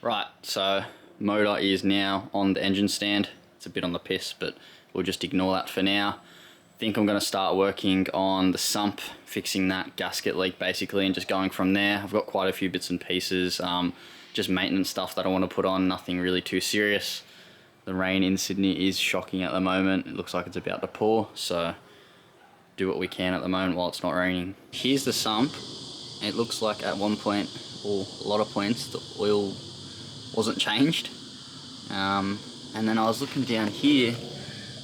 Right, so motor is now on the engine stand. It's a bit on the piss, but we'll just ignore that for now. I think I'm going to start working on the sump, fixing that gasket leak basically, and just going from there. I've got quite a few bits and pieces, just maintenance stuff that I want to put on, nothing really too serious. The rain in Sydney is shocking at the moment. It looks like it's about to pour, so do what we can at the moment while it's not raining. Here's the sump. It looks like at one point, or a lot of points, the oil wasn't changed. And then I was looking down here,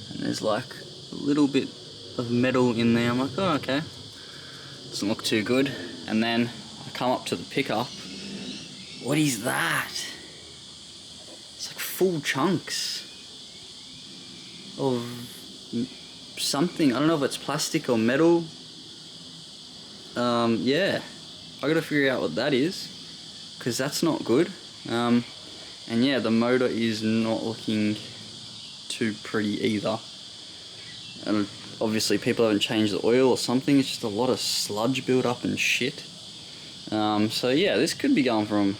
and there's like a little bit of metal in there. I'm like, oh, okay. Doesn't look too good. And then I come up to the pickup. What is that? It's like full chunks of something. I don't know if it's plastic or metal. Yeah, I gotta figure out what that is, because that's not good. And yeah, the motor is not looking too pretty either. And obviously people haven't changed the oil or something. It's just a lot of sludge build up and shit. So yeah, this could be going from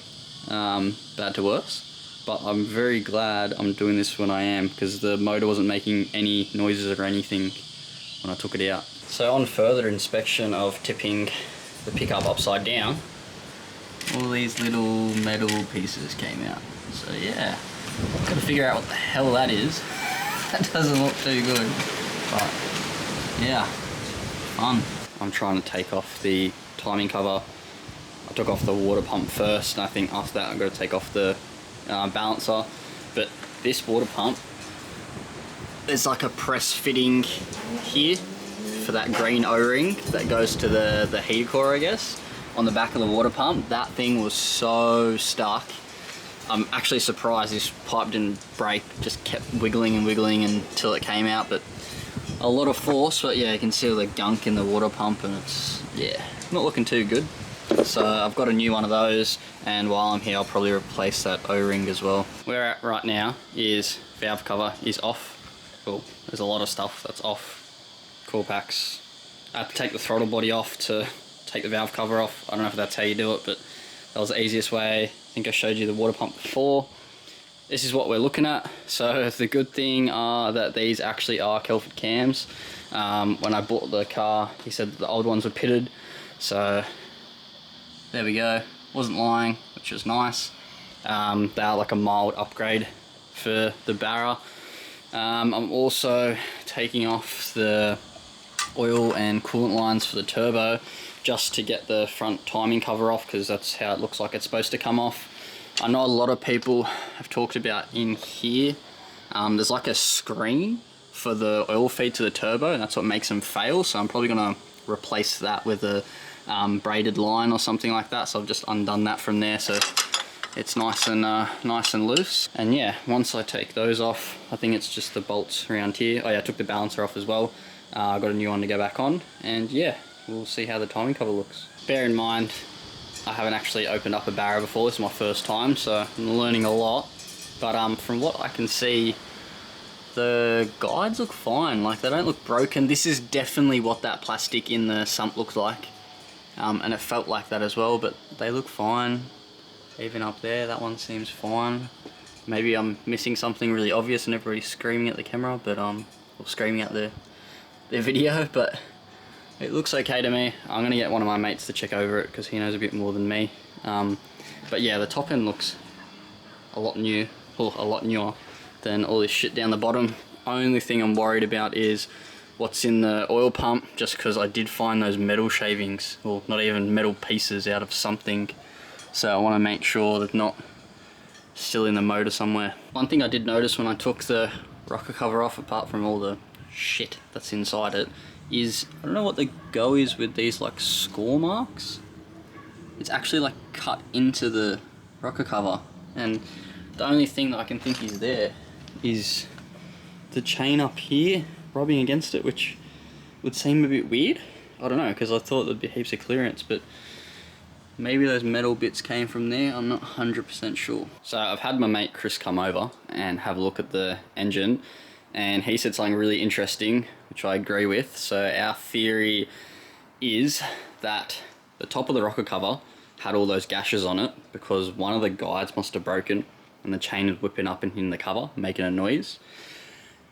bad to worse. But I'm very glad I'm doing this when I am, because the motor wasn't making any noises or anything when I took it out. So on further inspection of tipping the pickup upside down, all these little metal pieces came out. So yeah, gotta figure out what the hell that is. That doesn't look too good, but yeah, fun. I'm trying to take off the timing cover. I took off the water pump first, and I think after that I've got to take off the balancer. But this water pump, there's like a press fitting here for that green O-ring that goes to the heater core, I guess, on the back of the water pump. That thing was so stuck. I'm actually surprised this pipe didn't break, just kept wiggling and wiggling until it came out. But a lot of force, but yeah, you can see all the gunk in the water pump, and it's, yeah, not looking too good. So I've got a new one of those, and while I'm here I'll probably replace that O-ring as well. Where we're at right now is valve cover is off. Well, there's a lot of stuff that's off. Coil packs. I had to take the throttle body off to take the valve cover off. I don't know if that's how you do it, but that was the easiest way. I think I showed you the water pump before. This is what we're looking at. So the good thing are that these actually are Kelford cams. When I bought the car, he said that the old ones were pitted. So there we go. Wasn't lying, which was nice. They are like a mild upgrade for the Barra. I'm also taking off the oil and coolant lines for the turbo, just to get the front timing cover off, because that's how it looks like it's supposed to come off. I know a lot of people have talked about in here, there's like a screen for the oil feed to the turbo, and that's what makes them fail. So I'm probably gonna replace that with a braided line or something like that. So I've just undone that from there, so it's nice and loose. And yeah, once I take those off, I think it's just the bolts around here. Oh yeah, I took the balancer off as well. I got a new one to go back on, and yeah, we'll see how the timing cover looks. Bear in mind, I haven't actually opened up a Barra before. This is my first time, so I'm learning a lot. But from what I can see, the guides look fine. Like, they don't look broken. This is definitely what that plastic in the sump looks like. And it felt like that as well, but they look fine. Even up there, that one seems fine. Maybe I'm missing something really obvious and everybody's screaming at the camera, but or screaming at the video, but it looks okay to me. I'm gonna get one of my mates to check over it, because he knows a bit more than me. But yeah, the top end looks a lot newer than all this shit down the bottom. Only thing I'm worried about is what's in the oil pump, just because I did find those metal shavings, or not even metal pieces, out of something. So I want to make sure they're not still in the motor somewhere. One thing I did notice when I took the rocker cover off, apart from all the shit that's inside it, is, I don't know what the go is with these like score marks. It's actually like cut into the rocker cover, and the only thing that I can think is there is the chain up here rubbing against it, which would seem a bit weird. I don't know, because I thought there'd be heaps of clearance, but maybe those metal bits came from there. I'm not 100% sure. So I've had my mate Chris come over and have a look at the engine, and he said something really interesting, which I agree with. So our theory is that the top of the rocker cover had all those gashes on it because one of the guides must have broken and the chain was whipping up and hitting the cover, making a noise.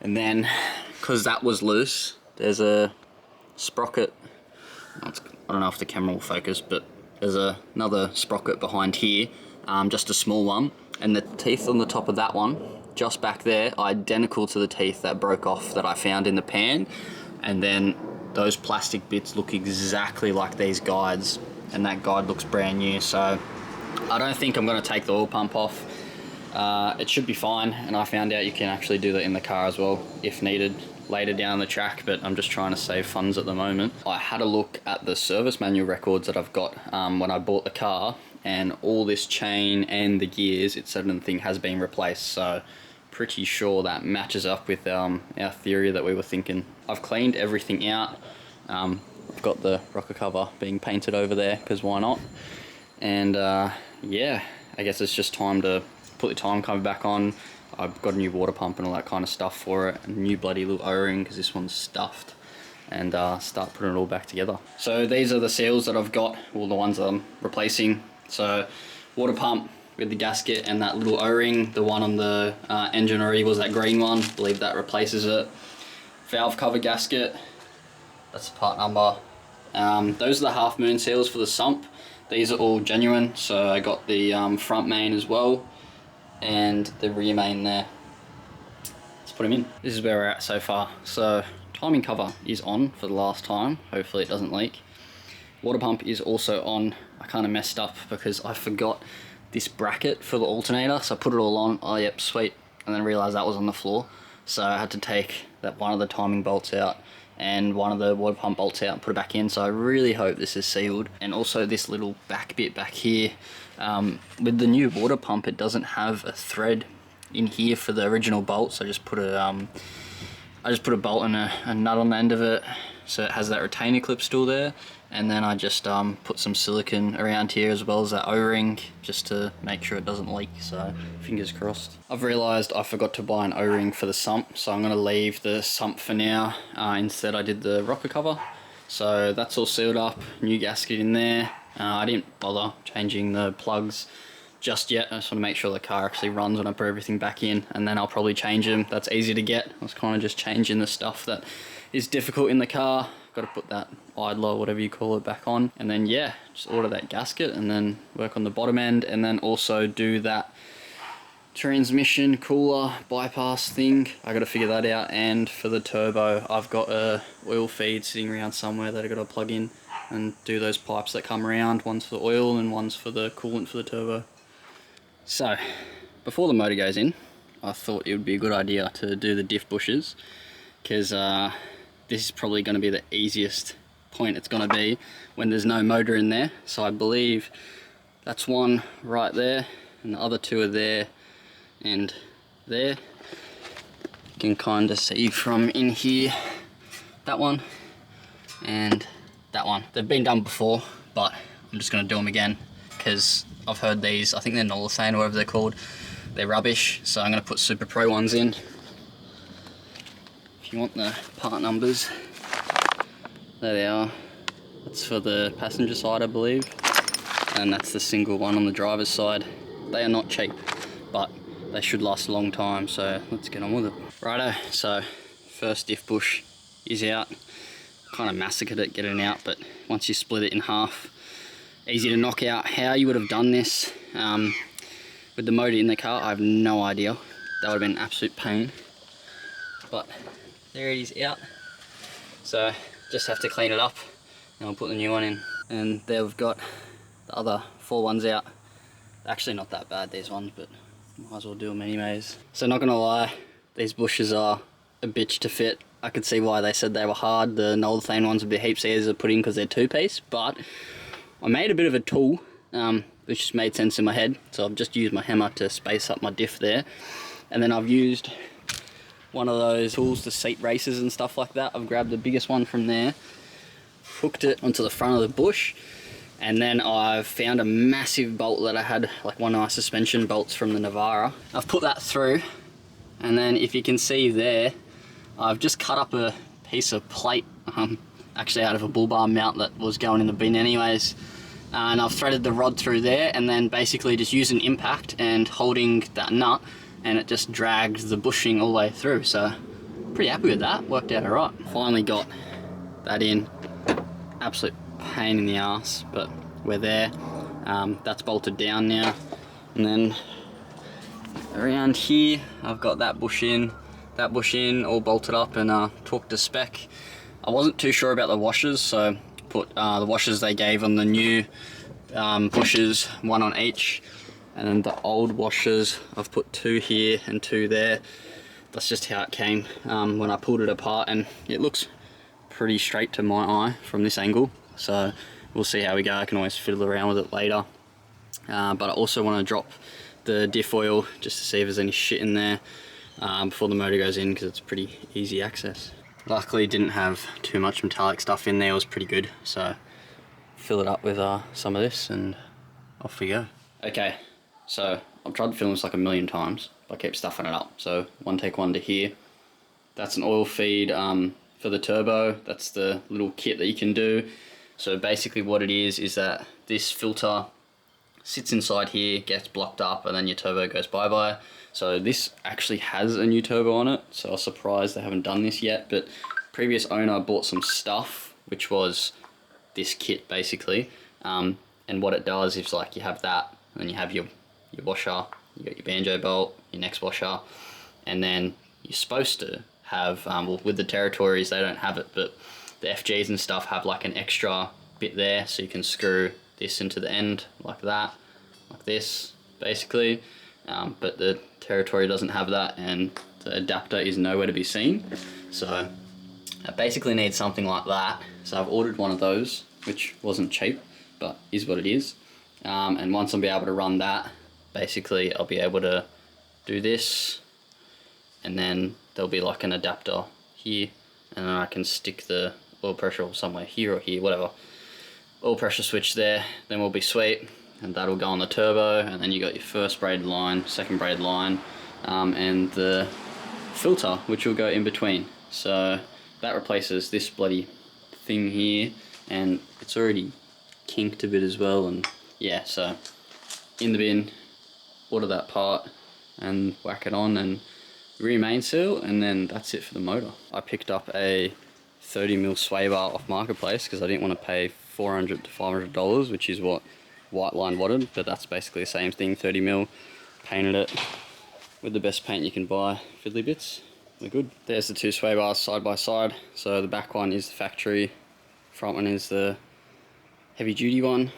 And then, because that was loose, there's a sprocket. I don't know if the camera will focus, but there's another sprocket behind here, just a small one. And the teeth on the top of that one, just back there, are identical to the teeth that broke off that I found in the pan. And then those plastic bits look exactly like these guides, and that guide looks brand new. So I don't think I'm gonna take the oil pump off. It should be fine, and I found out you can actually do that in the car as well if needed later down the track, but I'm just trying to save funds at the moment. I had a look at the service manual records that I've got when I bought the car, and all this chain and the gears, it said the thing has been replaced, so pretty sure that matches up with our theory that we were thinking. I've cleaned everything out. I've got the rocker cover being painted over there because why not, and yeah, I guess it's just time to put the time cover back on. I've got a new water pump and all that kind of stuff for it, a new bloody little O-ring because this one's stuffed, and start putting it all back together. So these are the seals that I've got, all the ones I'm replacing. So water pump with the gasket and that little O-ring. The one on the engine already was that green one, I believe that replaces it. Valve cover gasket, that's the part number. Those are the half moon seals for the sump. These are all genuine, so I got the front main as well, and the rear main there. Let's put them in. This is where we're at so far. So timing cover is on for the last time, hopefully it doesn't leak. Water pump is also on. I kind of messed up because I forgot this bracket for the alternator, so I put it all on. Oh yep, sweet, and then realized that was on the floor, so I had to take that one of the timing bolts out and one of the water pump bolts out and put it back in. So I really hope this is sealed. And also this little back bit back here, with the new water pump, it doesn't have a thread in here for the original bolt, so I just put a bolt and a nut on the end of it, so it has that retainer clip still there. And then I just put some silicone around here as well as that O-ring, just to make sure it doesn't leak, so fingers crossed. I've realised I forgot to buy an O-ring for the sump, so I'm going to leave the sump for now. Instead I did the rocker cover, so that's all sealed up, new gasket in there. I didn't bother changing the plugs just yet. I just want to make sure the car actually runs when I put everything back in, and then I'll probably change them. That's easy to get. I was kind of just changing the stuff that is difficult in the car. Got to put that idler, whatever you call it, back on, and then yeah, just order that gasket and then work on the bottom end, and then also do that transmission cooler bypass thing. I got to figure that out. And for the turbo, I've got a oil feed sitting around somewhere that I got to plug in and do those pipes that come around. One's for oil and one's for the coolant for the turbo. So before the motor goes in, I thought it would be a good idea to do the diff bushes, because this is probably going to be the easiest point it's going to be when there's no motor in there. So I believe that's one right there, and the other two are there and there. You can kind of see from in here, that one and that one. They've been done before, but I'm just going to do them again because I've heard these, I think they're Northane or whatever they're called, they're rubbish. So I'm going to put Super Pro ones in. If you want the part numbers, there they are. That's for the passenger side, I believe, and that's the single one on the driver's side. They are not cheap, but they should last a long time, so let's get on with it. Righto, so first diff bush is out. Kind of massacred it getting it out, but once you split it in half, easy to knock out. How you would have done this with the motor in the car, I have no idea. That would have been an absolute pain, but there it is out. So just have to clean it up and I'll put the new one in. And there we've got the other 4 ones out. Actually not that bad, these ones, but might as well do them anyways. So not gonna lie, these bushes are a bitch to fit. I could see why they said they were hard. The Northane ones would be heaps easier to put in because they're 2-piece, but I made a bit of a tool, which just made sense in my head. So I've just used my hammer to space up my diff there. And then I've used one of those tools to seat races and stuff like that. I've grabbed the biggest one from there, hooked it onto the front of the bush, and then I've found a massive bolt that I had, like one of my suspension bolts from the Navara. I've put that through, and then if you can see there, I've just cut up a piece of plate, actually out of a bull bar mount that was going in the bin anyways, and I've threaded the rod through there, and then basically just using impact and holding that nut, and it just dragged the bushing all the way through. So pretty happy with that, worked out alright. Finally got that in. Absolute pain in the ass, but we're there. That's bolted down now, and then around here I've got that bush in, all bolted up and torqued to spec. I wasn't too sure about the washers, so put the washers they gave on the new bushes, one on each, and then the old washers I've put 2 here and 2 there. That's just how it came when I pulled it apart, and it looks pretty straight to my eye from this angle, so we'll see how we go. I can always fiddle around with it later, but I also want to drop the diff oil just to see if there's any shit in there before the motor goes in, because it's pretty easy access. Luckily didn't have too much metallic stuff in there, it was pretty good, so fill it up with some of this and off we go. Okay, so I've tried to film this like a million times, but I keep stuffing it up. So one take one to here. That's an oil feed for the turbo. That's the little kit that you can do. So basically what it is that this filter sits inside here, gets blocked up, and then your turbo goes bye-bye. So this actually has a new turbo on it, so I was surprised they haven't done this yet, but previous owner bought some stuff, which was this kit basically, and what it does is like you have that, and you have your washer, you got your banjo bolt, your next washer, and then you're supposed to have, well, with the Territories they don't have it, but the FGs and stuff have like an extra bit there, so you can screw this into the end like that, like this basically, but the Territory doesn't have that, and the adapter is nowhere to be seen. So I basically need something like that, so I've ordered one of those, which wasn't cheap, but is what it is. And once I'll be able to run that, basically I'll be able to do this, and then there'll be like an adapter here, and then I can stick the oil pressure somewhere here or here, whatever. Oil pressure switch there, then we'll be sweet, and that'll go on the turbo, and then you got your first braided line, second braided line, and the filter, which will go in between. So that replaces this bloody thing here, and it's already kinked a bit as well, and yeah, so in the bin, order that part, and whack it on, and re-main seal, and then that's it for the motor. I picked up a 30mm sway bar off Marketplace because I didn't want to pay $400 to $500, which is what Whiteline wanted, but that's basically the same thing, 30mm. Painted it with the best paint you can buy, fiddly bits. We're good. There's the 2 sway bars side by side. So the back one is the factory, front one is the heavy duty one,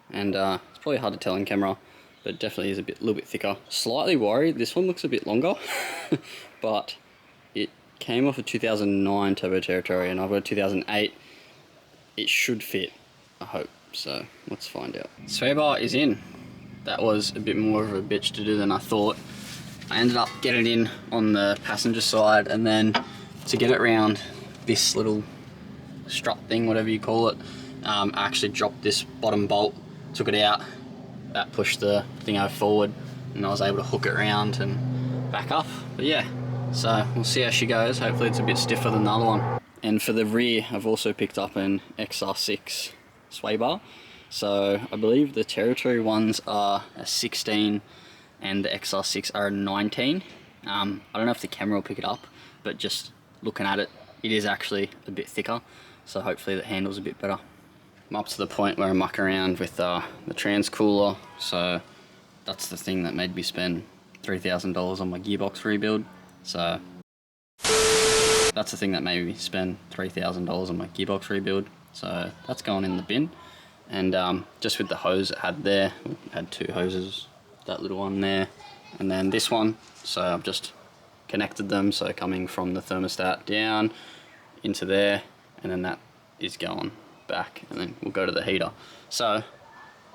and it's probably hard to tell in camera, but it definitely is a little bit thicker. Slightly worried, this one looks a bit longer, but it came off a 2009 Turbo Territory, and I've got a 2008. It should fit, I hope. So let's find out. Sway bar is in. That was a bit more of a bitch to do than I thought. I ended up getting it in on the passenger side, and then to get it around this little strut thing, whatever you call it, I actually dropped this bottom bolt, took it out, that pushed the thing over forward, and I was able to hook it around and back up. But yeah, so we'll see how she goes. Hopefully it's a bit stiffer than the other one. And for the rear, I've also picked up an XR6 sway bar. So I believe the Territory ones are a 16 and the XR6 are a 19. I don't know if the camera will pick it up, but just looking at it, it is actually a bit thicker, so hopefully the handle's a bit better. I'm up to the point where I muck around with the trans cooler, so that's the thing that made me spend $3,000 on my gearbox rebuild. So that's the thing that made me spend $3,000 on my gearbox rebuild. So that's going in the bin. And just with the hose it had there, it had 2 hoses, that little one there, and then this one. So I've just connected them, so coming from the thermostat down into there, and then that is going back, and then we'll go to the heater. So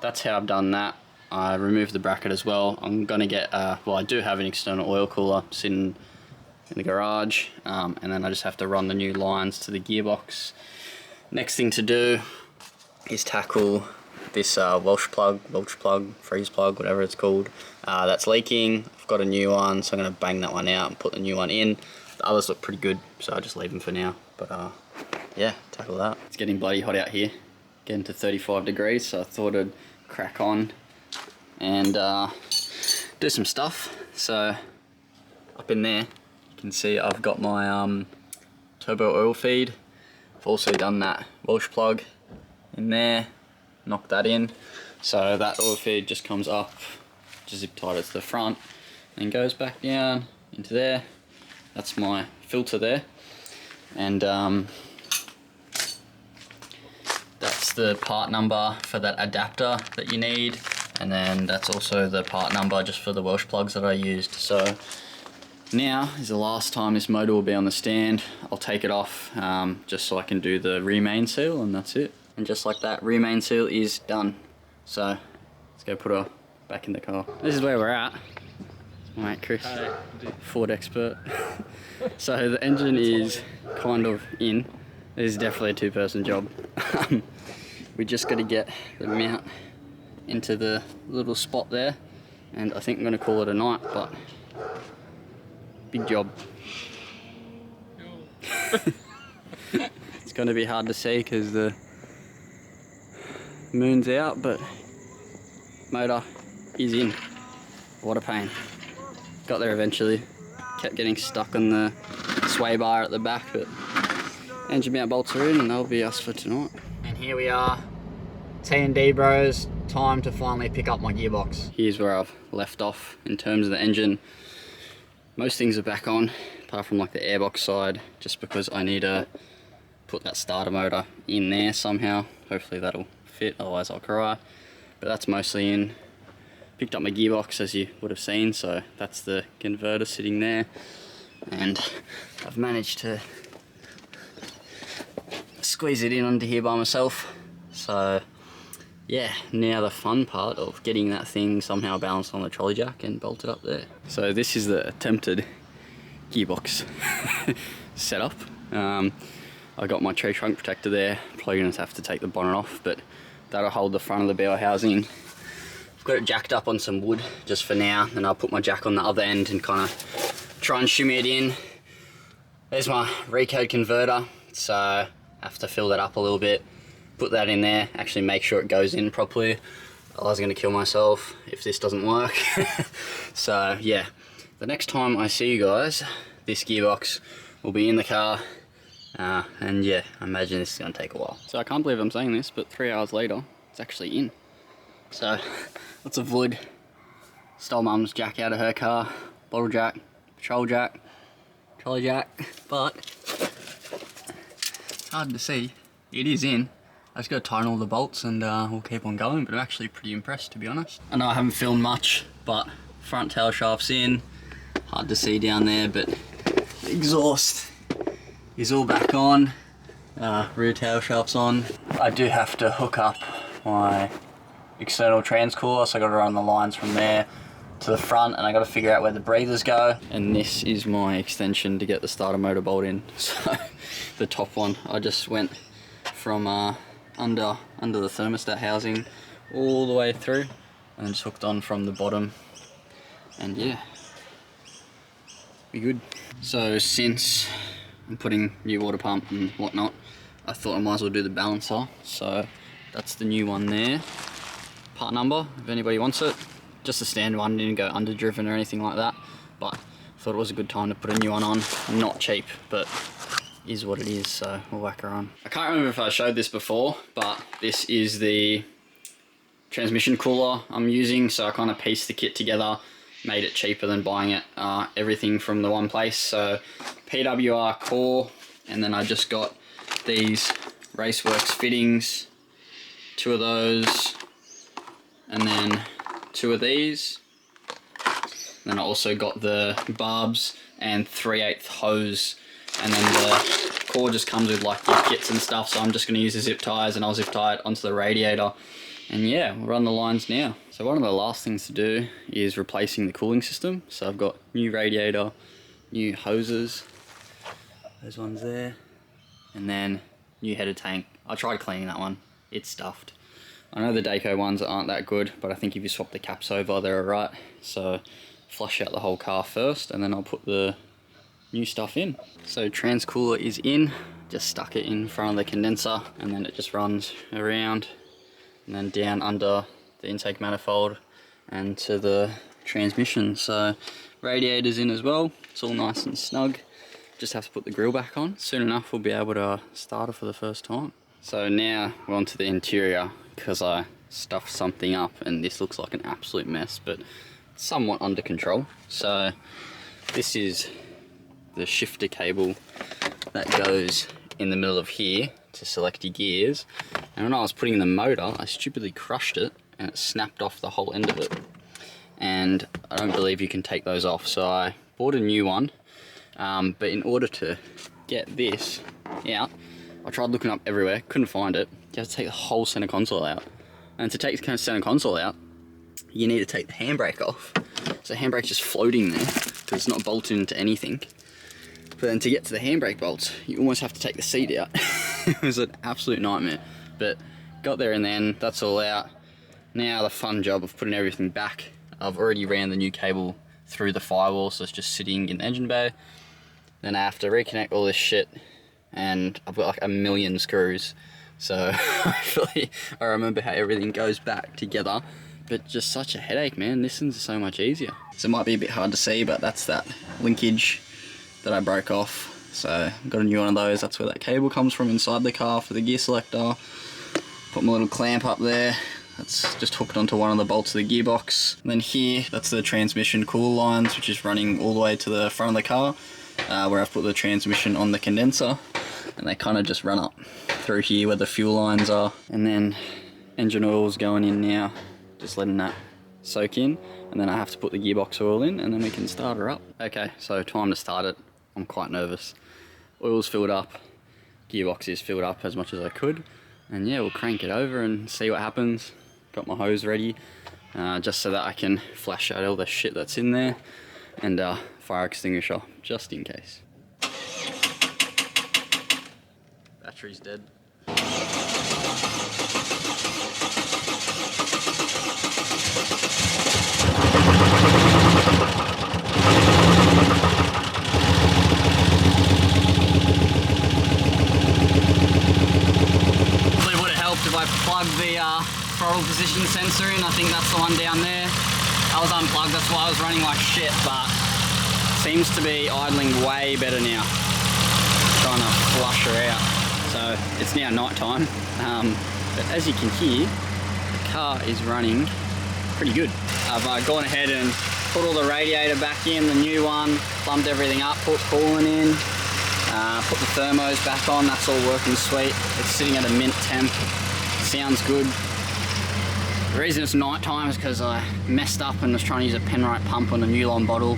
that's how I've done that. I removed the bracket as well. I'm gonna get, well, I do have an external oil cooler sitting in the garage, and then I just have to run the new lines to the gearbox. Next thing to do is tackle this Welsh plug, freeze plug, whatever it's called, that's leaking. I've got a new one, so I'm going to bang that one out and put the new one in. The others look pretty good, so I'll just leave them for now. But yeah, tackle that. It's getting bloody hot out here. getting to 35 degrees, so I thought I'd crack on and do some stuff. So up in there, you can see I've got my turbo oil feed. I've also done that Welsh plug in there, knocked that in. So that oil feed just comes up, just zip tied it to the front, and goes back down into there. That's my filter there. And that's the part number for that adapter that you need. And then that's also the part number just for the Welsh plugs that I used. So now is the last time this motor will be on the stand. I'll take it off just so I can do the remain seal, and that's it. And just like that, remain seal is done. So let's go put her back in the car. This is where we're at. My mate Chris, Ford expert. So the engine is kind of in. This is definitely a two-person job. We just got to get the mount into the little spot there, and I think I'm going to call it a night, but big job. It's going to be hard to see because the moon's out, but motor is in. What a pain. Got there eventually. Kept getting stuck on the sway bar at the back, but engine mount bolts are in and they'll be us for tonight. And here we are, T&D bros, time to finally pick up my gearbox. Here's where I've left off in terms of the engine. Most things are back on, apart from like the airbox side, just because I need to put that starter motor in there somehow. Hopefully that'll fit, otherwise I'll cry. But that's mostly in. Picked up my gearbox, as you would have seen, so that's the converter sitting there. And I've managed to squeeze it in under here by myself. So yeah, now the fun part of getting that thing somehow balanced on the trolley jack and bolted up there. So this is the attempted gearbox setup. I got my tree trunk protector there. Probably gonna have to take the bonnet off, but that'll hold the front of the bow housing. I've got it jacked up on some wood just for now, and I'll put my jack on the other end and kind of try and shimmy it in. There's my recode converter, so I have to fill that up a little bit, put that in there, actually make sure it goes in properly. I was going to kill myself if this doesn't work. So yeah, the next time I see you guys, this gearbox will be in the car, and yeah, I imagine this is going to take a while. So I can't believe I'm saying this, but 3 hours later, it's actually in. So lots of wood. Stole mum's jack out of her car, bottle jack, trolley jack, but it's hard to see. It is in. I just got to tighten all the bolts and we'll keep on going, but I'm actually pretty impressed, to be honest. I know I haven't filmed much, but front tail shaft's in. Hard to see down there, but the exhaust is all back on. Rear tail shaft's on. I do have to hook up my external transcooler, so I got to run the lines from there to the front, and I got to figure out where the breathers go. And this is my extension to get the starter motor bolt in. So the top one, I just went from under the thermostat housing all the way through, and just hooked on from the bottom, and yeah, be good. So since I'm putting new water pump and whatnot, I thought I might as well do the balancer. So that's the new one there. Part number, if anybody wants it. Just a standard one, didn't go underdriven or anything like that, but thought it was a good time to put a new one on. Not cheap, but is what it is, so we'll whack her on. I can't remember if I showed this before, but this is the transmission cooler I'm using, so I kind of pieced the kit together, made it cheaper than buying it, everything from the one place. So PWR core, and then I just got these Raceworks fittings, 2 of those, and then 2 of these. Then I also got the barbs and 3/8 hose, and then the core just comes with like your kits and stuff, so I'm just going to use the zip ties and I'll zip tie it onto the radiator, and yeah, we'll run the lines now. So one of the last things to do is replacing the cooling system. So I've got new radiator, new hoses, those ones there, and then new header tank. I tried cleaning that one, it's stuffed. I know the Dayco ones aren't that good, but I think if you swap the caps over, they're alright. So flush out the whole car first, and then I'll put the new stuff in. So transcooler is in, just stuck it in front of the condenser, and then it just runs around and then down under the intake manifold and to the transmission. So radiator's in as well, it's all nice and snug. Just have to put the grill back on. Soon enough we'll be able to start it for the first time. So now we're onto the interior, because I stuffed something up and this looks like an absolute mess, but somewhat under control. So this is the shifter cable that goes in the middle of here to select your gears, and when I was putting in the motor I stupidly crushed it and it snapped off the whole end of it, and I don't believe you can take those off, so I bought a new one. But in order to get this out, I tried looking up everywhere, couldn't find it. You have to take the whole center console out, and to take the center console out you need to take the handbrake off. So the handbrake's just floating there because it's not bolted into anything. But then to get to the handbrake bolts, you almost have to take the seat out. It was an absolute nightmare. But got there in the end, that's all out. Now the fun job of putting everything back. I've already ran the new cable through the firewall, so it's just sitting in the engine bay. Then I have to reconnect all this shit, and I've got like a million screws. So hopefully I remember how everything goes back together. But just such a headache, man. This one's so much easier. So it might be a bit hard to see, but that's that linkage that I broke off. So I've got a new one of those. That's where that cable comes from inside the car for the gear selector. Put my little clamp up there. That's just hooked onto one of the bolts of the gearbox. And then here, that's the transmission cooler lines, which is running all the way to the front of the car, where I've put the transmission on the condenser. And they kind of just run up through here where the fuel lines are. And then engine oil's going in now, just letting that soak in. And then I have to put the gearbox oil in, and then we can start her up. Okay, so time to start it. I'm quite nervous. Oil's filled up, gearbox is filled up as much as I could. And yeah, we'll crank it over and see what happens. Got my hose ready, just so that I can flash out all the shit that's in there, and fire extinguisher, just in case. Battery's dead. If I plug the throttle position sensor in, I think that's the one down there. I was unplugged, that's why I was running like shit, but seems to be idling way better now. Trying to flush her out. So it's now night time, but as you can hear, the car is running pretty good. I've gone ahead and put all the radiator back in, the new one, plumbed everything up, put coolant in, put the thermos back on, that's all working sweet. It's sitting at a mint temp. Sounds good. The reason it's night time is because I messed up and was trying to use a Penrite pump on a Nulon bottle.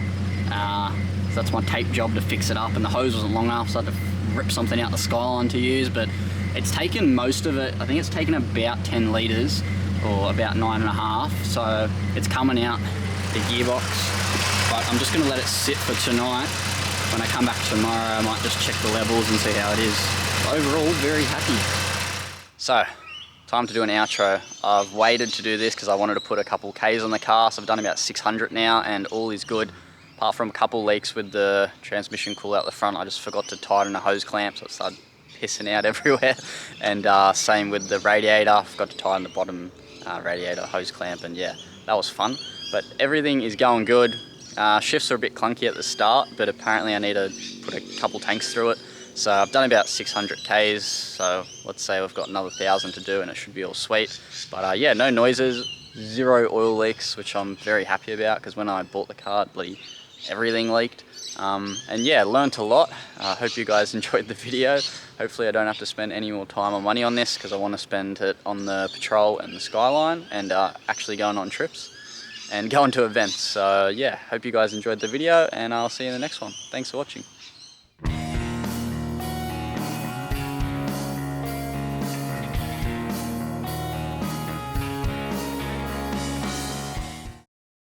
So that's my tape job to fix it up, and the hose wasn't long enough, so I had to rip something out the Skyline to use, but it's taken most of it. I think it's taken about 10 litres, or about 9.5, so it's coming out the gearbox. But I'm just going to let it sit for tonight. When I come back tomorrow, I might just check the levels and see how it is. But overall, very happy. So, time to do an outro. I've waited to do this because I wanted to put a couple Ks on the car, so I've done about 600 now, and all is good. Apart from a couple leaks with the transmission cooler out the front, I just forgot to tighten a hose clamp, so it started pissing out everywhere. And same with the radiator, I forgot to tighten the bottom radiator hose clamp, and yeah, that was fun. But everything is going good. Shifts are a bit clunky at the start, but apparently I need to put a couple tanks through it. So I've done about 600 Ks, so let's say we've got another 1,000 to do and it should be all sweet. But yeah, no noises, 0 oil leaks, which I'm very happy about, because when I bought the car, bloody everything leaked. And yeah, learnt a lot. I hope you guys enjoyed the video. Hopefully I don't have to spend any more time or money on this, because I want to spend it on the Patrol and the Skyline, and actually going on trips and going to events. So yeah, hope you guys enjoyed the video, and I'll see you in the next one. Thanks for watching.